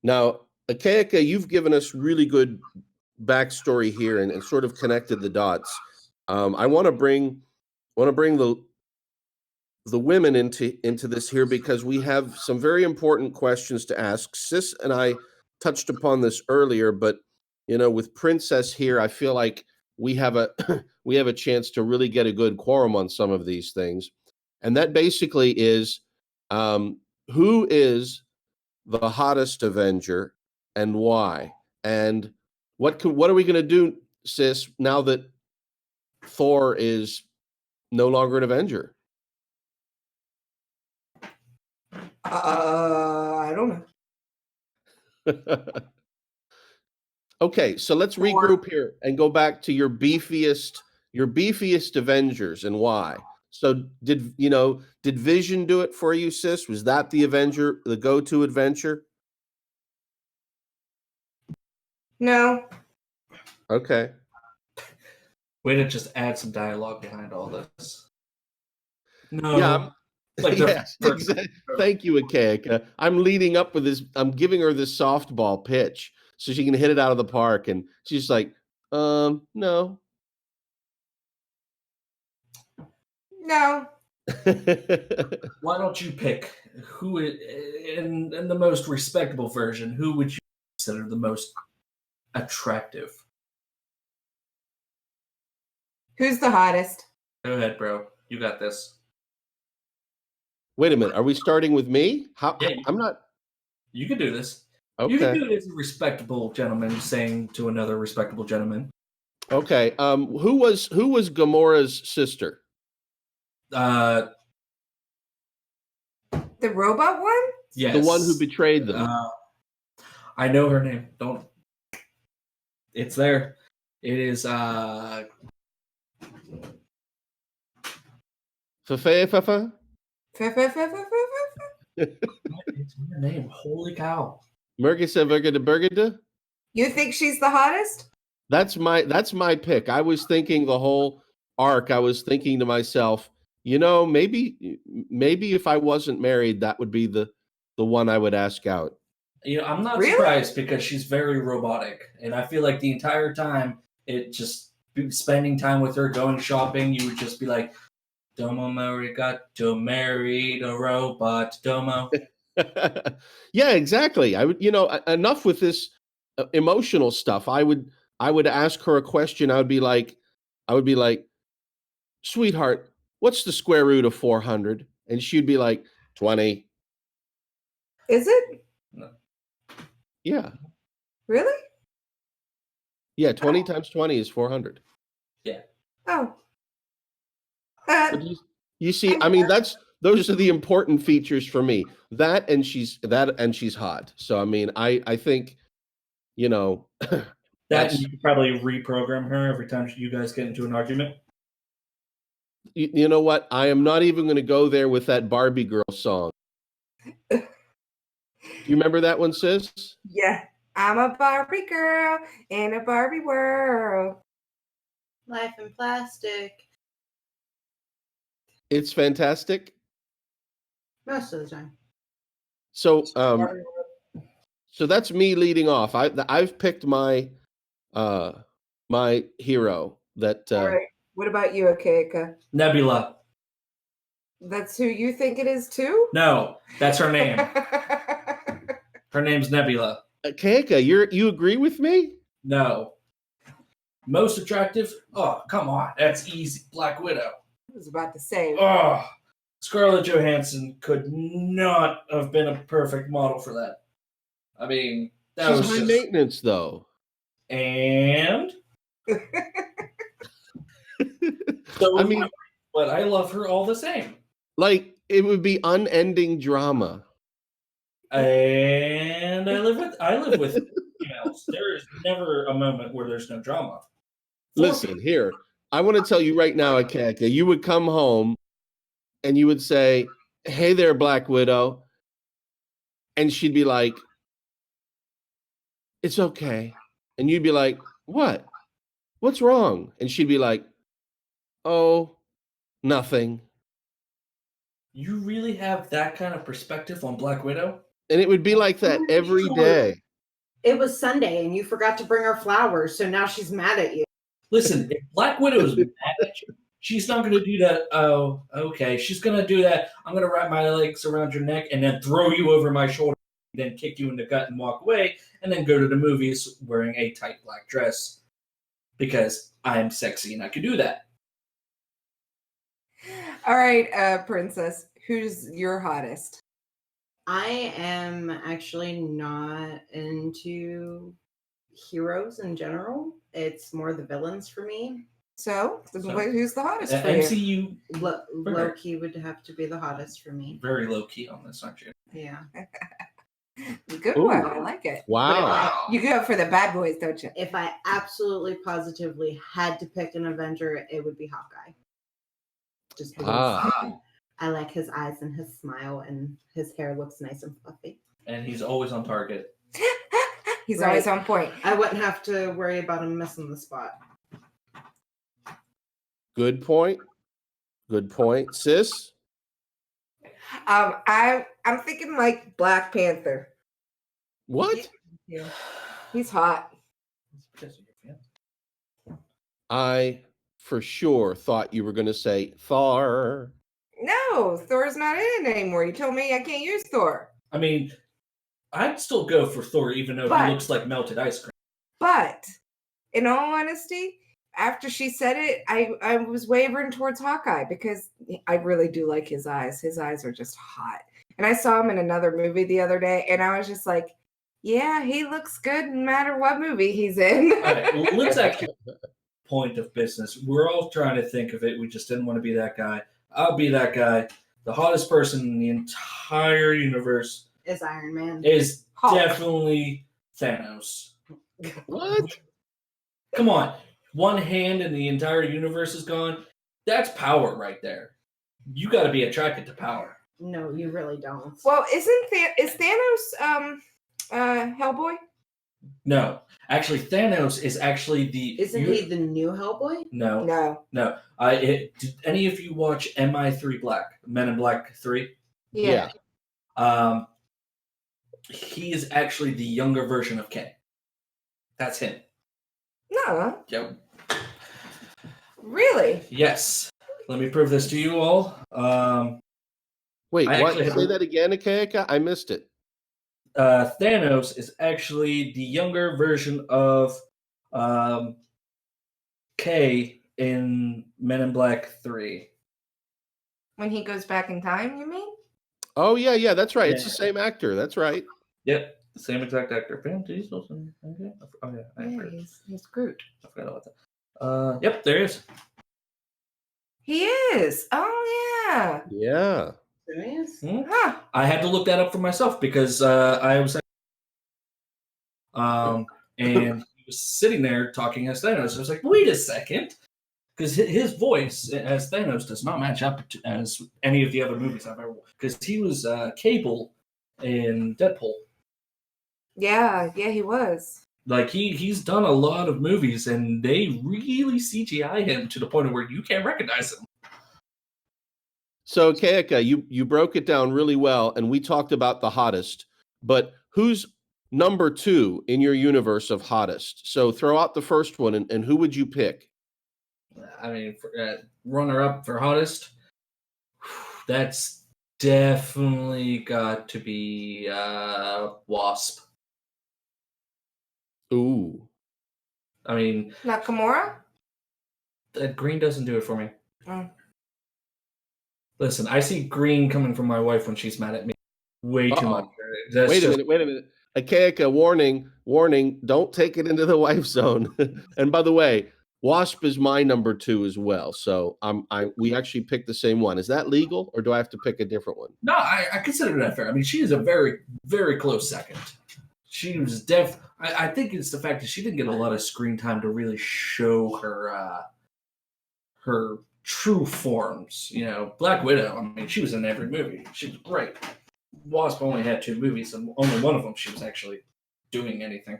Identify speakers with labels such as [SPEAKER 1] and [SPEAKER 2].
[SPEAKER 1] Now, Akaeka, you've given us really good backstory here and sort of connected the dots. I want to bring the women into this here because we have some very important questions to ask. Sis and I touched upon this earlier, but with Princess here, I feel like we have a we have a chance to really get a good quorum on some of these things, and that basically is who is the hottest Avenger and why, and what are we going to do, Sis, now that Thor is no longer an Avenger?
[SPEAKER 2] I don't know.
[SPEAKER 1] Okay, so let's regroup here and go back to your beefiest Avengers and why. So did Vision do it for you, Sis? Was that the Avenger, the go-to adventure?
[SPEAKER 2] No.
[SPEAKER 1] Okay.
[SPEAKER 3] Way to just add some dialogue behind all this. No.
[SPEAKER 1] Yeah. Yes, exactly. Thank you, Akaeka. I'm leading up with this. I'm giving her this softball pitch so she can hit it out of the park, and she's like, no.
[SPEAKER 2] No.
[SPEAKER 3] Why don't you pick who in the most respectable version? Who would you consider the most attractive?
[SPEAKER 2] Who's the hottest?
[SPEAKER 3] Go ahead, bro. You got this.
[SPEAKER 1] Wait a minute. Are we starting with me? How? Yeah, I'm not.
[SPEAKER 3] You can do this.
[SPEAKER 1] Okay.
[SPEAKER 3] You can do it as a respectable gentleman saying to another respectable gentleman.
[SPEAKER 1] Okay. Who was Gamora's sister?
[SPEAKER 2] The robot one?
[SPEAKER 3] Yes.
[SPEAKER 1] The one who betrayed them.
[SPEAKER 3] I know her name. Don't. It's there. It is.
[SPEAKER 1] Fafa?
[SPEAKER 3] It's her name. Holy cow.
[SPEAKER 1] Mergida?
[SPEAKER 2] You think she's the hottest?
[SPEAKER 1] That's my pick. I was thinking the whole arc. I was thinking to myself, maybe if I wasn't married, that would be the one I would ask out.
[SPEAKER 3] I'm not surprised because she's very robotic, and I feel like the entire time spending time with her, going shopping, you would just be like, Domo Marigato married a robot, Domo.
[SPEAKER 1] Yeah, exactly. I would, enough with this emotional stuff. I would ask her a question. I would be like, sweetheart, what's the square root of 400? And she'd be like, 20.
[SPEAKER 2] Is it?
[SPEAKER 3] No.
[SPEAKER 1] Yeah.
[SPEAKER 2] Really?
[SPEAKER 1] Yeah, 20 times 20 is 400.
[SPEAKER 3] Yeah.
[SPEAKER 2] Oh.
[SPEAKER 1] You see, I mean, those are the important features for me. That and she's hot. So I mean, I think,
[SPEAKER 3] that you could probably reprogram her every time you guys get into an argument.
[SPEAKER 1] You know what? I am not even going to go there with that Barbie girl song. Do you remember that one, Sis?
[SPEAKER 2] Yeah. I'm a Barbie girl in a Barbie world.
[SPEAKER 4] Life in plastic.
[SPEAKER 1] It's fantastic.
[SPEAKER 4] Most of the time.
[SPEAKER 1] So that's me leading off. I've picked my my hero that
[SPEAKER 2] All right. What about you, Akaeka?
[SPEAKER 3] Nebula.
[SPEAKER 2] That's who you think it is too?
[SPEAKER 3] No, that's her name. Her name's Nebula.
[SPEAKER 1] Akaeka, you agree with me?
[SPEAKER 3] No. Most attractive? Oh, come on. That's easy. Black Widow.
[SPEAKER 2] I was about to say.
[SPEAKER 3] Oh, Scarlett Johansson could not have been a perfect model for that. I mean, that
[SPEAKER 1] She's high maintenance, though.
[SPEAKER 3] And? So, I mean, but I love her all the same.
[SPEAKER 1] Like, it would be unending drama.
[SPEAKER 3] And I live with females. There is never a moment where there's no drama.
[SPEAKER 1] Listen, here, I want to tell you right now, Akaeka, you would come home and you would say, hey there, Black Widow. And she'd be like, it's okay. And you'd be like, what? What's wrong? And she'd be like, oh, nothing.
[SPEAKER 3] You really have that kind of perspective on Black Widow?
[SPEAKER 1] And it would be like that every day.
[SPEAKER 4] It was Sunday and you forgot to bring her flowers, so now she's mad at you.
[SPEAKER 3] Listen, if Black Widow's mad at you, she's not going to do that. Oh, okay. She's going to do that. I'm going to wrap my legs around your neck and then throw you over my shoulder, then kick you in the gut and walk away, and then go to the movies wearing a tight black dress because I'm sexy and I can do that.
[SPEAKER 2] All right, Princess, who's your hottest?
[SPEAKER 4] I am actually not into heroes in general. It's more the villains for me.
[SPEAKER 2] So who's the hottest for
[SPEAKER 3] MCU,
[SPEAKER 4] Low key would have to be the hottest for me.
[SPEAKER 3] very low key on this, aren't you?
[SPEAKER 4] Yeah.
[SPEAKER 2] Good one. I like it.
[SPEAKER 1] Wow.
[SPEAKER 2] You go for the bad boys, don't you?
[SPEAKER 4] If I absolutely positively had to pick an Avenger, it would be Hawkeye. Just because I like his eyes and his smile, and his hair looks nice and fluffy.
[SPEAKER 3] And he's always on target.
[SPEAKER 2] He's always on point.
[SPEAKER 4] I wouldn't have to worry about him missing the spot.
[SPEAKER 1] Good point. Good point. Sis?
[SPEAKER 2] I'm thinking like Black Panther.
[SPEAKER 1] What?
[SPEAKER 2] Yeah. He's hot.
[SPEAKER 1] I for sure thought you were going to say Thor.
[SPEAKER 2] No, Thor's not in it anymore. You told me I can't use Thor.
[SPEAKER 3] I mean, I'd still go for Thor, even though he looks like melted ice cream.
[SPEAKER 2] But in all honesty, after she said it, I was wavering towards Hawkeye because I really do like his eyes. His eyes are just hot. And I saw him in another movie the other day, and I was just like, yeah, he looks good no matter what movie he's in.
[SPEAKER 3] All right, well, let's actually point of business. We're all trying to think of it. We just didn't want to be that guy. I'll be that guy. The hottest person in the entire universe
[SPEAKER 4] Is Iron Man.
[SPEAKER 3] is
[SPEAKER 2] Hulk.
[SPEAKER 3] definitely Thanos.
[SPEAKER 1] What?
[SPEAKER 3] Come on. One hand and the entire universe is gone. That's power right there. You got to be attracted to power.
[SPEAKER 4] No, you really don't.
[SPEAKER 2] Well, is Thanos Hellboy?
[SPEAKER 3] No. Actually, Thanos is actually the...
[SPEAKER 4] Isn't he the new Hellboy?
[SPEAKER 3] No.
[SPEAKER 2] No.
[SPEAKER 3] Did any of you watch MI3 Black? Men in Black 3?
[SPEAKER 1] Yeah.
[SPEAKER 3] He is actually the younger version of Kang. That's him.
[SPEAKER 2] No.
[SPEAKER 3] Yep.
[SPEAKER 2] Really?
[SPEAKER 3] Yes. Let me prove this to you all.
[SPEAKER 1] Wait,
[SPEAKER 3] I
[SPEAKER 1] what?
[SPEAKER 3] actually have
[SPEAKER 1] Say that again, Akaeka? I missed it.
[SPEAKER 3] Thanos is actually the younger version of K in Men in Black 3.
[SPEAKER 2] When he goes back in time, you mean?
[SPEAKER 1] Oh, yeah, that's right.
[SPEAKER 3] Yeah.
[SPEAKER 1] It's the same actor. That's right.
[SPEAKER 3] Yep. The same exact actor. Van Diesel. Okay. Oh, yeah.
[SPEAKER 2] Yeah, he's Groot.
[SPEAKER 3] I forgot about that. Yep, there he is.
[SPEAKER 2] He is. Oh, yeah.
[SPEAKER 1] Yeah.
[SPEAKER 4] Serious?
[SPEAKER 2] Huh.
[SPEAKER 3] I had to look that up for myself because I was and he was sitting there talking as Thanos. I was like, wait a second, because his voice as Thanos does not match up as any of the other movies I've ever. Because he was Cable in Deadpool.
[SPEAKER 2] Yeah, he was.
[SPEAKER 3] Like he's done a lot of movies, and they really CGI him to the point of where you can't recognize him.
[SPEAKER 1] So, Akaeka, you broke it down really well, and we talked about the hottest. But who's number 2 in your universe of hottest? So throw out the first one, and who would you pick?
[SPEAKER 3] I mean, runner-up for hottest, that's definitely got to be Wasp.
[SPEAKER 1] Ooh.
[SPEAKER 3] I mean,
[SPEAKER 2] Nakamura?
[SPEAKER 3] that green doesn't do it for me.
[SPEAKER 2] Mm.
[SPEAKER 3] Listen, I see green coming from my wife when she's mad at me. Way too much. That's
[SPEAKER 1] Wait a minute. Akaeka, warning, don't take it into the wife zone. And by the way, Wasp is my number 2 as well. So we actually picked the same one. Is that legal, or do I have to pick a different one?
[SPEAKER 3] No, I consider that fair. I mean, she is a very, very close second. She was I think it's the fact that she didn't get a lot of screen time to really show her true forms. You know, Black Widow, I mean, she was in every movie. She was great. Wasp only had 2 movies, and only one of them she was actually doing anything.